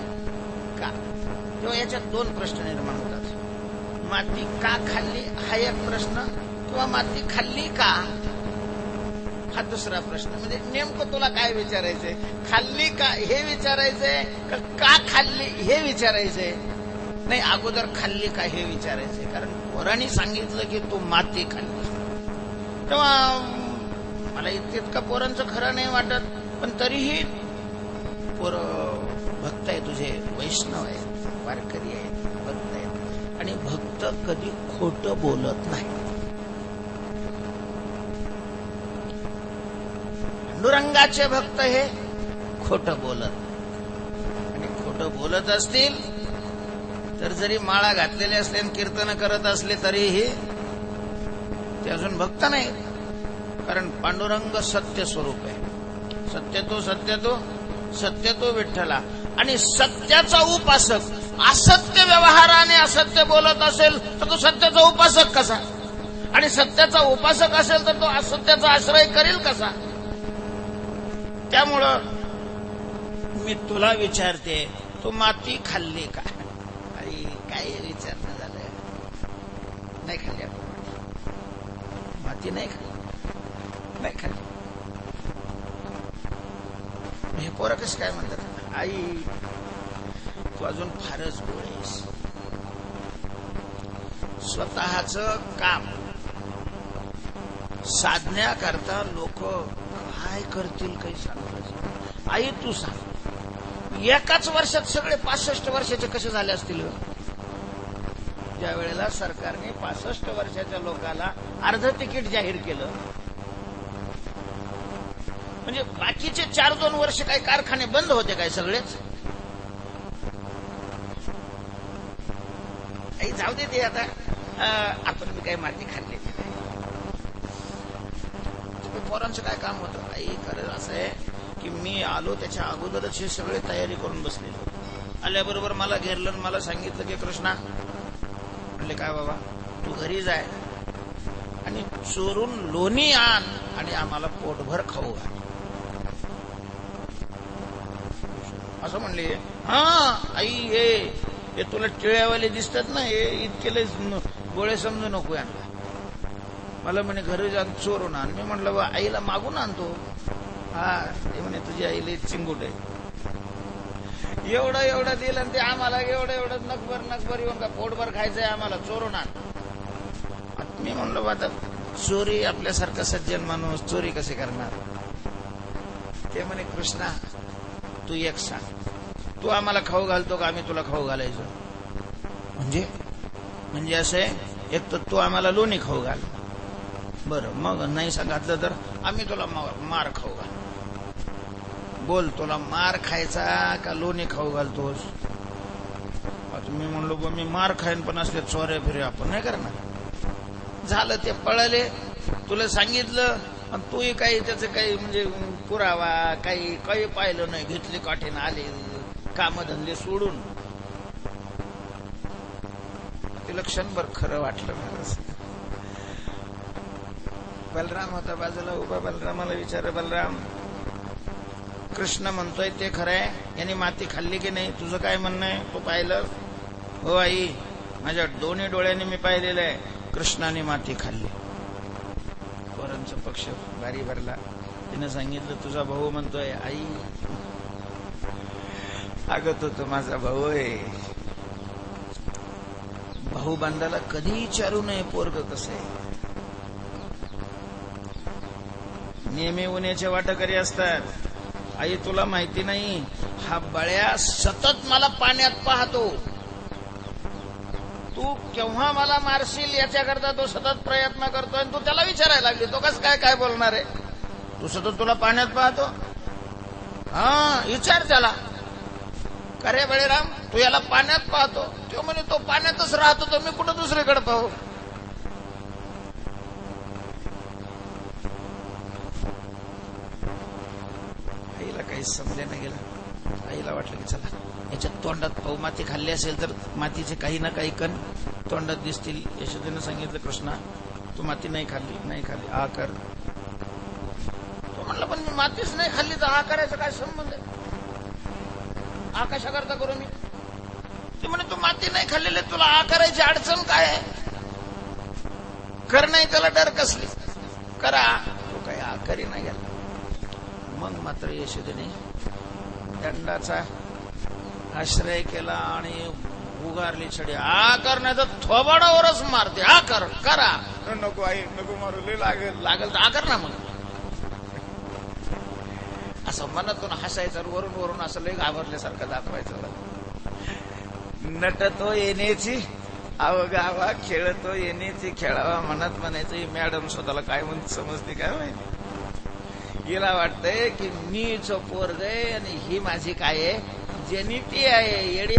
का, तेव्हा याच्यात दोन प्रश्न निर्माण होतात. माती का खाल्ली हा एक प्रश्न, किंवा माती खाल्ली का हा दुसरा प्रश्न. म्हणजे नेमकं तुला काय विचारायचंय? खाल्ली का हे विचारायचंय का खाल्ली हे विचारायचंय? नाही, अगोदर खाल्ली का हे विचारायचंय, कारण पोरांनी सांगितलं की तू माती खाल्ली. तेव्हा मला इतकं पोरांचं खरं नाही वाटत, पण तरीही पोर भक्त आहे तुझे, वैष्णव आहेत, वारकरी आहेत, भक्त आहेत, आणि भक्त कधी खोटं बोलत नाही. पांडुरंगाचे भक्त हे खोटं बोलत, आणि खोटं बोलत असतील तर जरी माळा घातलेले असले आणि कीर्तन करत असले तरीही ते अजून भक्त नाही. कारण पांडुरंग सत्य स्वरूप आहे. सत्य तो विठ्ठला. आणि सत्याचा उपासक असत्य व्यवहाराने असत्य बोलत असेल तर तो सत्याचा उपासक कसा? आणि सत्याचा उपासक असेल तर तो असत्याचा आश्रय करेल कसा? त्यामुळं मी तुला विचारते, तू माती खाल्ली का? आई, काय विचारणं झालं? नाही खाल्ली आपण माती, नाही खाल्ली. हे पोरं कसं काय म्हणतात? आई, तू अजून फारच बोळेस. स्वतःच काम साधण्याकरता लोक काय करतील काही सांगत. आई तू सांग, एकाच वर्षात सगळे 65 वर्षाचे कसे झाले असतील? ज्या वेळेला सरकारने 65 वर्षाच्या लोकांना अर्ध तिकीट जाहीर केलं, म्हणजे बाकीचे 4-2 वर्ष काही कारखाने बंद होते काय सगळेच? आई जाऊ दे ते आता, आपण काही माती खाल्ली नाही. पोरांचं काय काम होतं? आई खरं असं आहे की मी आलो त्याच्या अगोदरच हे सगळे तयारी करून बसलेलो. आल्याबरोबर मला घेरलं, मला सांगितलं की कृष्णा, म्हणले काय बाबा, तू घरी जाय आणि चोरून लोणी आण आणि आम्हाला पोटभर खाऊ घाल. असं म्हणले. हा आई, हे तुला टिळ्यावाले दिसतात ना, हे इतके गोळे समजू नको यांना. मला म्हणे घरी जाऊन चोरून आण. मी म्हणलं बा आईला मागून आणतो. हा, ते म्हणे तुझी आईला चिंगूट आहे. एवढं दिलं आणि ते आम्हाला एवढं नकभर येऊन का पोटभर खायचंय आम्हाला, चोरून आण. मी म्हणलो आता चोरी, आपल्यासारखा सज्जन माणूस चोरी कसे करणार? ते म्हणे कृष्णा, तू एक सांग, तू आम्हाला खाऊ घालतो का आम्ही तुला खाऊ घालायचो? म्हणजे असं आहे, एक तर तू आम्हाला लोणी खाऊ घाल, बरं, मग नाही सांगितलं तर आम्ही तुला मार खाऊ घाल. बोल, तुला मार खायचा का लोणी खाऊ घालतोस? मी म्हणलो मी मार खाईन, पण असले चोऱ्या फिरे आपण नाही करणार. झालं, ते पळाले, तुला सांगितलं आणि तूही काही त्याचं काही म्हणजे पुरावा काही पाहिलं नाही. घेतले काठीनं, आले कामधंदे सोडून. तिला क्षणभर खरं वाटलं मला. बलराम होता बाजूला उभा. बलरामाला विचार, बलराम, कृष्ण म्हणतोय ते खरं आहे, यांनी माती खाल्ली की नाही? तुझं काय म्हणणं आहे? तू पाहिलं? हो आई, माझ्या दोन्ही डोळ्यांनी मी पाहिलेलं आहे. कृष्णाने माती खाल्ली. पोरांचा पक्ष भारी भरला. तिने सांगितलं तुझा भाऊ म्हणतोय आई अगं तो माझा भाऊ आहे. भाऊ बांधाला कधी विचारू नये पोरग कसं आहे. नेहमी उन्याचे वाटकरी असतात. आई तुला माहिती नाही हा बळ्या सतत मला पाण्यात पाहतो. तू केव्हा मला मारशील याच्याकरता तो सतत प्रयत्न करतोय. आणि तू त्याला विचारायला लागली तो कस काय बोलणार आहे. तू सतत तुला पाण्यात पाहतो. हा विचार त्याला का रे बळीराम तू याला पाण्यात पाहतो. तो म्हणे तो पाण्यातच राहतो तर मी कुठं दुसरीकडे पाहू. आईला काही समजेना गेलं. आईला वाटलं की चला याच्यात तोंडात पाहू. माती खाल्ली असेल तर मातीचे काही ना काही कण तोंडात दिसतील. यशोदेनं सांगितलं कृष्णा तू माती नाही खाल्ली आ कर. तो म्हणला पण मी मातीच नाही खाल्ली तर आ करायचा काय संबंध आहे. आ कशा करता करू मी. ते म्हणे तू माती नाही खाल्लेले तुला आ करायची अडचण काय आहे. कर नाही त्याला डर कसली करा. तो काही आ करी नाही गेला. मग मात्र यशोदेने दंडाचा आश्रय केला आणि उगारली छडी. आ करण्याचा थोबाडावरच मारते. आ करा. नको आई नको मारू लागेल तर आ कर ना मग. असं मनातून हसायचं वरून असं लय घाबरल्यासारखं दाखवायचं. नटतो येण्याची अवगावा खेळतो येण्याची खेळावा. मनात म्हणायचं मॅडम स्वतःला काय म्हणून समजते काय माहिती. हिला वाटतंय की मीच पोरग आहे आणि ही माझी काय आहे जेनिटी आहे येडी.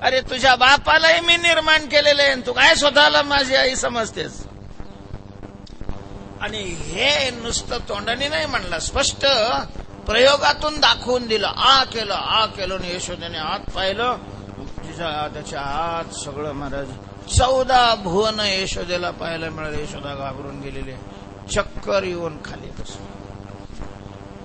अरे तुझ्या बापालाही मी निर्माण केलेलं आहे. तू काय स्वतःला माझी आई समजतेस. आणि हे नुसतं तोंडाने नाही म्हणलं स्पष्ट प्रयोगातून दाखवून दिलं. आ केलं आणि यशोदेने आत पाहिलं. त्याच्या आत सगळं महाराज 14 भुवन यशोदेला पाहायला मिळाले. यशोदा घाबरून गेलेले चक्कर येऊन खाली बसले.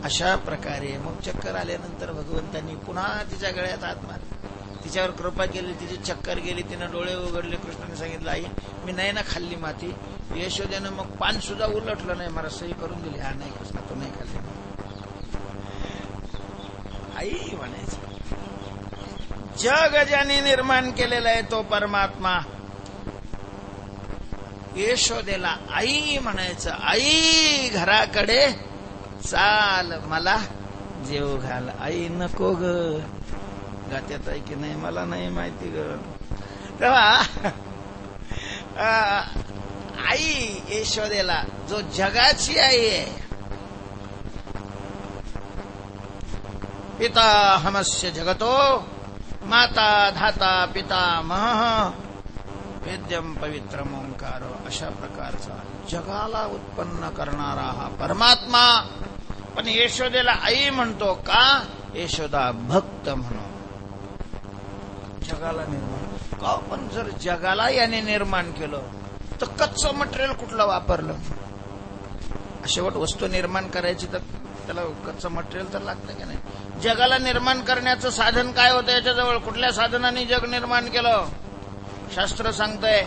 अशा प्रकारे मग चक्कर आल्यानंतर भगवंतांनी पुन्हा तिच्या गळ्यात हात मारला. तिच्यावर कृपा केली. तिची चक्कर गेली. तिनं डोळे उघडले. कृष्णाने सांगितलं आई मी नाही ना खाल्ली माती. यशोदेनं मग पान सुद्धा उलटलं नाही. मला सही करून दिली. हा नाही कृष्णा तो नाही खाल्ली. आई म्हणायचं जग ज्याने निर्माण केलेलं आहे तो परमात्मा. यशोदेला आई म्हणायचं. आई घराकडे चाल मला जेव घाल. आई नको ग गात्यात आहे की नाही मला नाही माहिती ग. तेव्हा आई यशोदेला जो जगाची आई आहे. पिता हमस्य जगतो माता धाता पितामह वेद्यम पवित्रम ओंकार. अशा प्रकारचा जगाला उत्पन्न करणारा हा परमात्मा. पण यशोदेला आई म्हणतो का. यशोदा भक्त म्हणून जगाला निर्माण का. पण जर जगाला याने निर्माण केलं तर कच्चं मटेरियल कुठलं वापरलं. शेवट वस्तू निर्माण करायची तर त्याला कच्चं मटेरियल तर लागतं की नाही. जगाला निर्माण करण्याचं साधन काय होतं याच्याजवळ. कुठल्या साधनाने जग निर्माण केलं. शास्त्र सांगतंय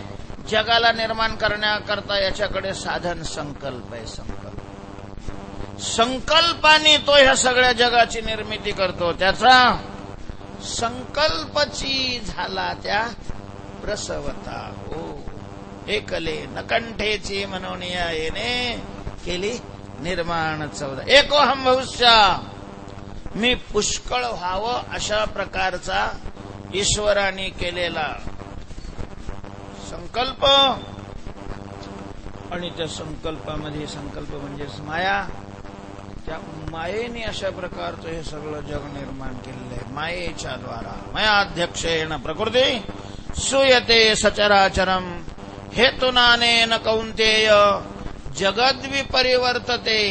जगाला निर्माण करण्याकरता याच्याकडे साधन संकल्प आहे. संकल्पाने तो ह्या सगळ्या जगाची निर्मिती करतो. त्याचा संकल्पची झाला त्या प्रसवता. ओ एकले नकंठेची म्हणून येणे केली निर्माण 14. एकोहम भविष्या मी पुष्कळ व्हावं अशा प्रकारचा ईश्वराने केलेला संकल्प. आणि त्या संकल्पामध्ये संकल्प म्हणजेच माया. त्या मायेने अशा प्रकारचं हे सगळं जग निर्माण केलेलं आहे. मायेच्या द्वारा मयाध्यक्षेण प्रकृती सूयते सचराचरम हेतुनानेन कौंतेय जगद्विपरिवर्तते.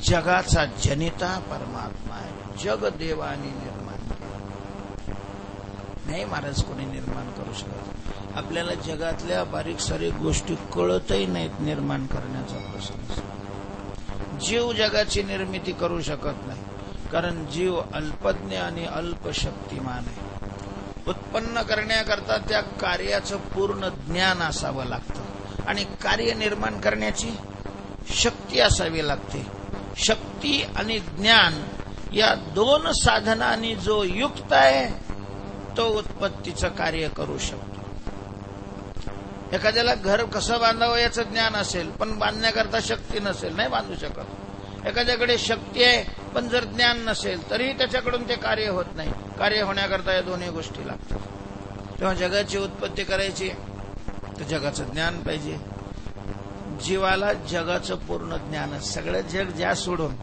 जगाचा जनिता परमात्मा आहे. जग देवाने निर्माण केलं. नाही महाराज कोणी निर्माण करू शकत. आपल्याला जगातल्या बारीक सारीक गोष्टी कळतही नाहीत निर्माण करण्याचा प्रश्न. जीव जगाची निर्मिती करू शकत नाही, कारण जीव अल्पज्ञ आणि अल्पशक्तिमान आहे. उत्पन्न करण्याकरता त्या कार्याचं पूर्ण ज्ञान असावं लागतं आणि कार्य निर्माण करण्याची शक्ती असावी लागते. शक्ती आणि ज्ञान या दोन साधनांनी जो युक्त आहे तो उत्पत्तीचं कार्य करू शकतो. एखाद्याला घर कसं बांधावं याचं ज्ञान असेल पण बांधण्याकरता शक्ती नसेल, नाही बांधू शकत. एखाद्याकडे शक्ती आहे पण जर ज्ञान नसेल तरीही त्याच्याकडून ते कार्य होत नाही. कार्य होण्याकरता या दोन्ही गोष्टी लागतात. तेव्हा जगाची उत्पत्ती करायची तर जगाचं ज्ञान पाहिजे. जीवाला जगाचं पूर्ण ज्ञान, सगळं जग ज्या सोडून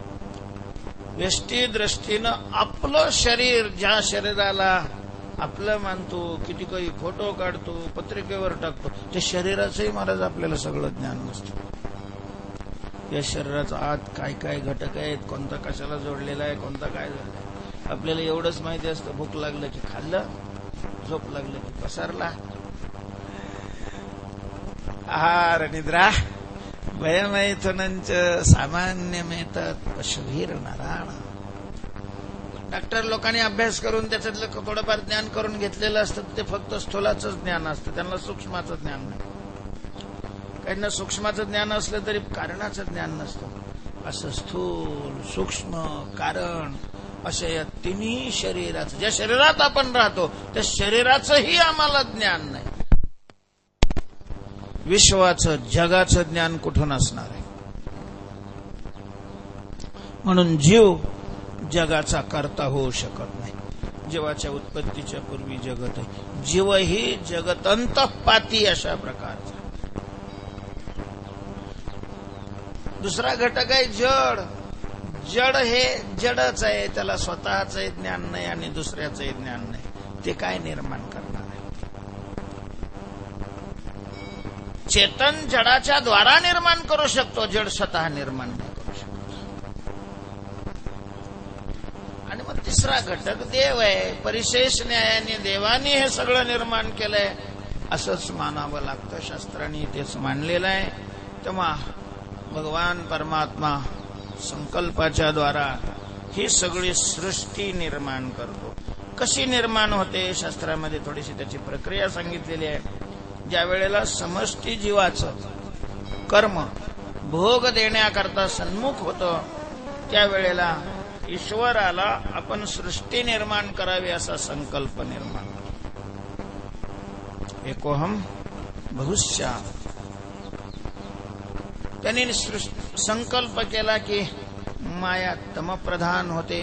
व्यष्टी दृष्टीनं आपलं शरीर, ज्या शरीराला आपलं मानतो, किती काही फोटो काढतो, पत्रिकेवर टाकतो, त्या शरीराचंही महाराज आपल्याला सगळं ज्ञान नसतं. या शरीराचा आत काय काय घटक आहेत, कोणता कशाला जोडलेला आहे, कोणता काय झालाय, आपल्याला एवढंच माहिती असतं. भूक लागलं की खाल्लं, झोप लागलं की पसरला, आहार निद्रा भयमैथुनंच सामान्यमेतत् पशुभिर नराण. डॉक्टर लोकांनी अभ्यास करून त्याच्यातलं थोडंफार ज्ञान करून घेतलेलं असतं. ते फक्त स्थूलाचं ज्ञान असतं, त्यांना सूक्ष्माचं ज्ञान नाही. काहींना सूक्ष्माचं ज्ञान असलं तरी कारणाचं ज्ञान नसतं. असं स्थूल, सूक्ष्म, कारण अशा या तिन्ही शरीराचं, ज्या शरीरात आपण राहतो त्या शरीराचंही आम्हाला ज्ञान नाही. विश्वाचं, जगाचं ज्ञान कुठून असणार आहे? म्हणून जीव जगाचा कर्ता होऊ शकत नाही. जीवाच्या उत्पत्तीच्या पूर्वी जगत आहे. जीवही जगतंतपाती अशा प्रकारचा. दुसरा घटक आहे जड. जड हे जडच आहे, त्याला स्वतःचंही ज्ञान नाही आणि दुसऱ्याचंही ज्ञान नाही. ते काय निर्माण करणार आहे? चेतन जडाच्या द्वारा निर्माण करू शकतो, जड स्वतः निर्माण नाही करू शकतो. आणि मग तिसरा घटक देव आहे. परिशेष न्यायाने देवाने हे सगळं निर्माण केलंय असंच मानावं लागतं. शास्त्रांनी तेच मानलेलं आहे. तेव्हा भगवान परमात्मा संकल्पाच्या द्वारा ही सगळी सृष्टी निर्माण करतो. कशी निर्माण होते? शास्त्रामध्ये थोडीशी त्याची प्रक्रिया सांगितलेली आहे. ज्या वेळेला समष्टी जीवाचं कर्म भोग देण्याकरता सन्मुख होतं त्यावेळेला ईश्वराला आपण सृष्टी निर्माण करावी असा संकल्प निर्माण होतो. एकोहम बहुश्या. त्यांनी संकल्प केला की माया तमप्रधान होते.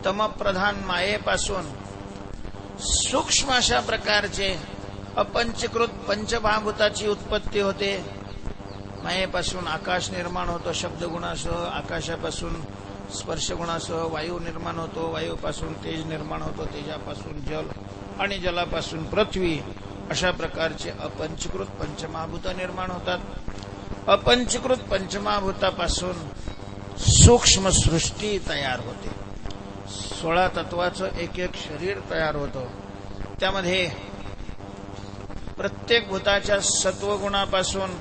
तमप्रधान मायेपासून सूक्ष्म अशा प्रकारचे अपंचीकृत पंचमहाभूताची उत्पत्ती होते. मायेपासून आकाश निर्माण होतो शब्दगुणासह, आकाशापासून स्पर्शगुणासह वायू निर्माण होतो, वायूपासून तेज निर्माण होतो, तेजापासून जल आणि जलापासून पृथ्वी. अशा प्रकारचे अपंचीकृत पंचमहाभूत निर्माण होतात. अपंचीकृत पंचमहाभूतापासून सूक्ष्म सृष्टी तयार होते. 16 तत्वाचं एक एक शरीर तयार होतं. त्यामध्ये प्रत्येक भूताच्या सत्वगुणापासून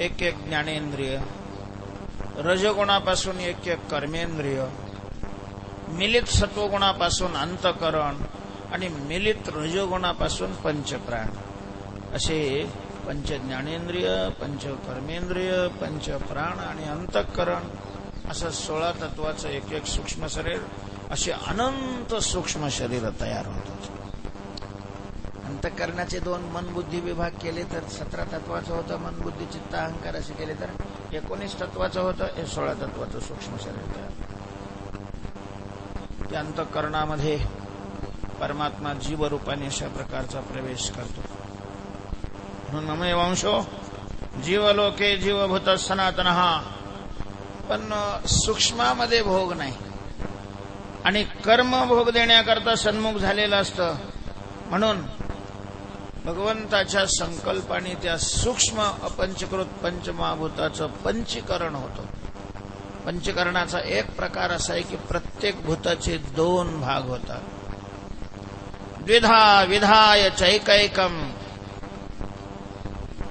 एक एक ज्ञानेंद्रिय, रजगुणापासून एक एक कर्मेंद्रिय, मिलित सत्वगुणापासून अंतःकरण आणि मिलित रजोगुणापासून पंचप्राण, असे पंच ज्ञानेंद्रिय, पंच कर्मेंद्रिय, पंच प्राण आणि अंतःकरण, असं 16 तत्वाचं एक एक सूक्ष्म शरीर, असे अनंत सूक्ष्म शरीर तयार होतात. अंतःकरणाचे 2 मन बुद्धी विभाग केले तर 17 तत्वाचं होतं. मन बुद्धी चित्त अहंकार असे केले तर 19 तत्वाचं होतं. हे 16 तत्वाचं सूक्ष्म शरीर तयार. त्या अंतःकरणामध्ये परमात्मा जीवरूपाने अशा प्रकारचा प्रवेश करतो. म्हणून ममे वंशो जीवलोके जीवभूत सनातन. पण सूक्ष्मामध्ये भोग नाही आणि कर्म भोग देण्याकरता सन्मुख झालेलं असतं. म्हणून भगवंताच्या संकल्पाने त्या सूक्ष्म अपंचकृत पंचमहाभूताचं पंचीकरण होतं. पंचीकरणाचा एक प्रकार असा आहे की प्रत्येक भूताचे 2 भाग होतात. द्विधा विधाय चैकैकम.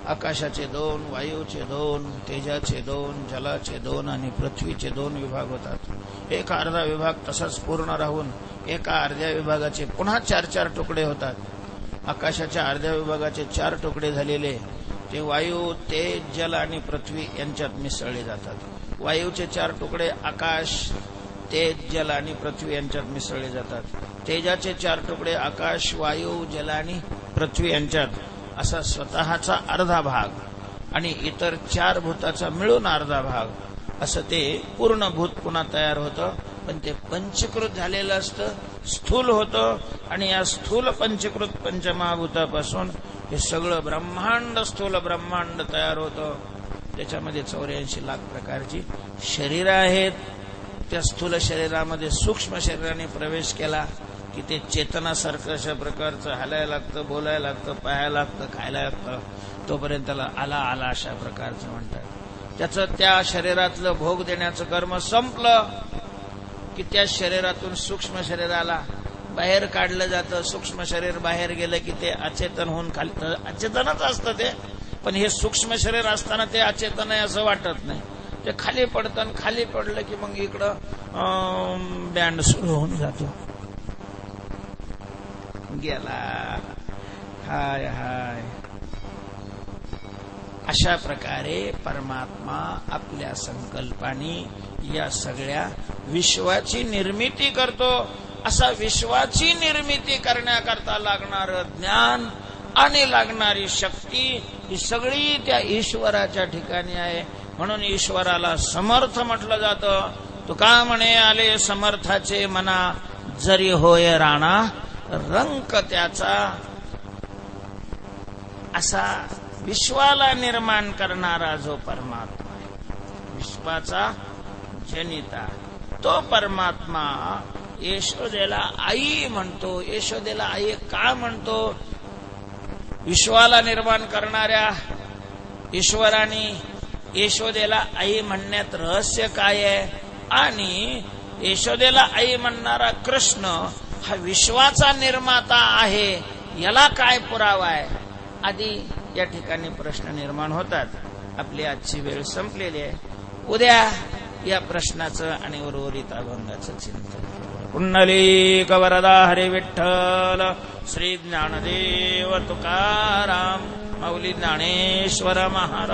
आकाशाचे दोन, वायूचे दोन, तेजाचे दोन, जलाचे दोन आणि पृथ्वीचे दोन विभाग होतात. एक अर्धा विभाग तसाच पूर्ण राहून एका अर्ध्या विभागाचे पुन्हा 4-4 तुकडे होतात. आकाशाच्या अर्ध्या विभागाचे 4 तुकडे झालेले ते वायू, तेज, जल आणि पृथ्वी यांच्यात मिसळले जातात. वायूचे 4 तुकडे आकाश, तेज, जल आणि पृथ्वी यांच्यात मिसळले जातात. तेजाचे 4 तुकडे आकाश, वायू, जल आणि पृथ्वी यांच्यात, असा स्वतःचा अर्धा भाग आणि इतर 4 भूताचा मिळून अर्धा भाग, असं ते पूर्ण भूत पुन्हा तयार होतं. पण ते पंचीकृत झालेलं असतं, स्थूल होतं. आणि या स्थूल पंचीकृत पंचमहाभूतापासून हे सगळं ब्रह्मांड, स्थूल ब्रह्मांड तयार होतं. त्याच्यामध्ये 84 लाख प्रकारची शरीरं आहेत. त्या स्थूल शरीरामध्ये सूक्ष्म शरीराने प्रवेश केला की ते चेतनासारखं अशा प्रकारचं हालायला लागतं, बोलायला लागतं, पाहायला लागतं, खायला लागतं. तोपर्यंत त्याला आला आला अशा प्रकारचं म्हणतात. त्याचं त्या शरीरातलं भोग देण्याचं कर्म संपलं की त्या शरीरातून सूक्ष्म शरीराला बाहेर काढलं जातं. सूक्ष्म शरीर बाहेर गेलं की ते अचेतन होऊन खाली, अचेतनच असतं ते, पण हे सूक्ष्म शरीर असताना ते अचेतन आहे असं वाटत नाही. ते खाली पडतं आणि खाली पडलं की मग इकडं बँड सुरू होऊन जातो. गेला हाय हाय. अशा प्रकारे परमात्मा आपल्या संकल्पाने या सगळ्या विश्वाची निर्मिती करतो. असा विश्वाची निर्मिती करण्याकरता लागणारं ज्ञान आणि लागणारी शक्ती ही सगळी त्या ईश्वराच्या ठिकाणी आहे. म्हणून ईश्वराला समर्थ म्हटलं जातं. तुका म्हणे आले समर्थाचे मना, जरी होय राणा रंक त्याचा. असा विश्वाला निर्माण करणारा जो परमात्मा आहे, विश्वाचा जनिता, तो परमात्मा यशोदेला आई म्हणतो. यशोदेला आई का म्हणतो? विश्वाला निर्माण करणाऱ्या ईश्वराने यशोदेला आई म्हणण्यात रहस्य काय आहे? आणि यशोदेला आई म्हणणारा कृष्ण हा विश्वाचा निर्माता आहे, याला काय पुरावा आहे? आधी या ठिकाणी प्रश्न निर्माण होतात. आपली आजची वेळ संपलेली आहे. उद्या या प्रश्नाचं आणि उर्वरित अभंगाचं चिंतन. पुंडलीक वरदा हरे विठ्ठल. श्री ज्ञानदेव तुकाराम. माऊली ज्ञानेश्वर महाराज.